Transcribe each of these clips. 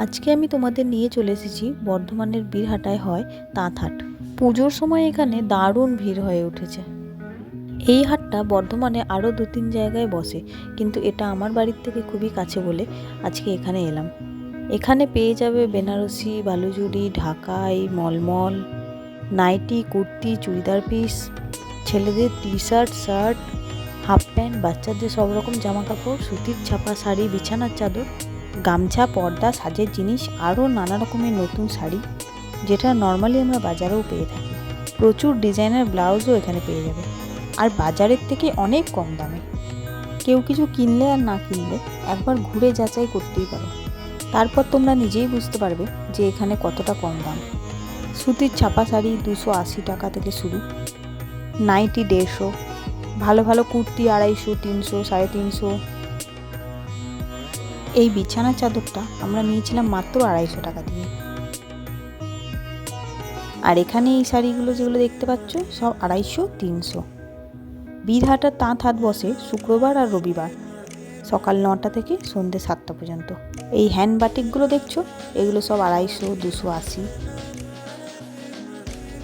আজকে আমি তোমাদের নিয়ে চলে এসেছি বর্ধমানের বীরহাটায় হয় তাঁত হাট। পুজোর সময় এখানে দারুণ ভিড় হয়ে উঠেছে। এই হাটটা বর্ধমানে আরও 2-3 জায়গায় বসে, কিন্তু এটা আমার বাড়ির থেকে খুবই কাছে বলে আজকে এখানে এলাম। এখানে পেয়ে যাবে বেনারসি, বালুচরী, ঢাকাই, মলমল, নাইটি, কুর্তি, চুড়িদার পিস, ছেলেদের T shirt, shirt, half pant, বাচ্চাদের সব রকম জামা কাপড়, সুতির ছাপা শাড়ি, বিছানার চাদর, গামছা, পর্দা, সাজের জিনিস, আরও নানা রকমের নতুন শাড়ি, যেটা নর্মালি আমরা বাজারেও পেয়ে থাকি। প্রচুর ডিজাইনার ব্লাউজও এখানে পেয়ে যাবে, আর বাজারের থেকে অনেক কম দামে। কেউ কিছু কিনলে আর না কিনলে একবার ঘুরে যাচাই করতেই পারো, তারপর তোমরা নিজেই বুঝতে পারবে যে এখানে কতটা কম দাম। সুতির ছাপা শাড়ি 280 টাকা থেকে শুরু, নাইটি 150, ভালো ভালো কুর্তি 250, 300, 350। এই বিছানার চাদরটা আমরা নিয়েছিলাম মাত্র 250 টাকা দিয়ে। আর এখানে এই শাড়িগুলো যেগুলো দেখতে পাচ্ছ সব 250, 300। বীরহাটার তাঁত হাট বসে শুক্রবার আর রবিবার, সকাল 9টা থেকে সন্ধ্যে 7টা পর্যন্ত। এই হ্যান্ড বাটিকগুলো দেখছো, এগুলো সব 250, 280।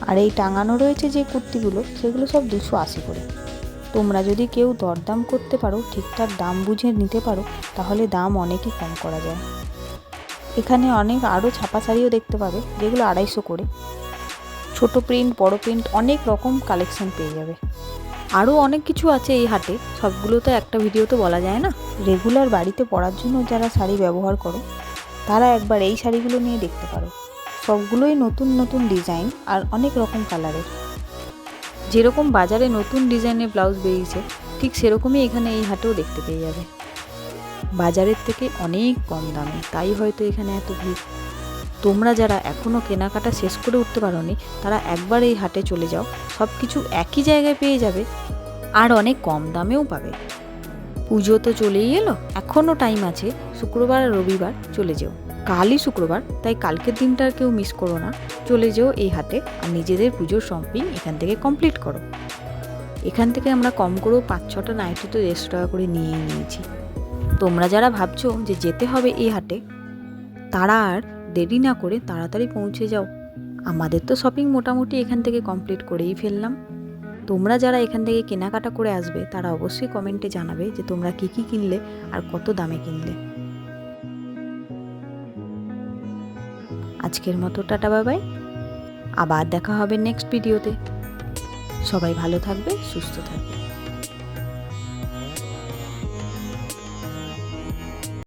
আর এই টাঙানো রয়েছে যে কুর্তিগুলো, সেগুলো সব 280 করে। তোমরা যদি কেউ দরদাম করতে পারো, ঠিকঠাক দাম বুঝে নিতে পারো, তাহলে দাম অনেকই কম করা যায়। এখানে অনেক আরও ছাপা শাড়িও দেখতে পাবে, যেগুলো 250 করে। ছোট প্রিন্ট, বড় প্রিন্ট, অনেক রকম কালেকশন পেয়ে যাবে। আরও অনেক কিছু আছে এই হাটে, সবগুলো তো একটা ভিডিওতে বলা যায় না। রেগুলার বাড়িতে পরার জন্য যারা শাড়ি ব্যবহার করো, তারা একবার এই শাড়িগুলো নিয়ে দেখতে পারো। সবগুলোই নতুন নতুন ডিজাইন আর অনেক রকম কালারের। যেরকম বাজারে নতুন ডিজাইনের ব্লাউজ বেরিয়েছে, ঠিক সেরকমই এখানে এই হাটেও দেখতে পেয়ে যাবে। বাজারের থেকে অনেক কম দামে, তাই হয়তো এখানে এত ভিড়। তোমরা যারা এখনও কেনাকাটা শেষ করে উঠতে পারোনি, তারা একবার এই হাটে চলে যাও, সব কিছু একই জায়গায় পেয়ে যাবে, আর অনেক কম দামেও পাবে। পুজো তো চলেই এলো, এখনও টাইম আছে। শুক্রবার আর রবিবার চলে যেও। কালই শুক্রবার, তাই কালকের দিনটা আর কেউ মিস করো না। চলে যেও এই হাটে আর নিজেদের পুজোর শপিং এখান থেকে কমপ্লিট করো। এখান থেকে আমরা কম করেও 5-6টা নাইটি তো 150 টাকা করে নিয়েই নিয়েছি। তোমরা যারা ভাবছো যে যেতে হবে এই হাটে, তারা আর দেরি না করে তাড়াতাড়ি পৌঁছে যাও। আমাদের তো শপিং মোটামুটি এখান থেকে কমপ্লিট করেই ফেললাম। তোমরা যারা এখান থেকে কেনাকাটা করে আসবে, তারা অবশ্যই কমেন্টে জানাবে যে তোমরা কী কী কিনলে আর কত দামে কিনলে। আজকের মতো টাটা, বাই বাই। আবার দেখা হবে নেক্সট ভিডিওতে। সবাই ভালো থাকবে, সুস্থ থাকবে।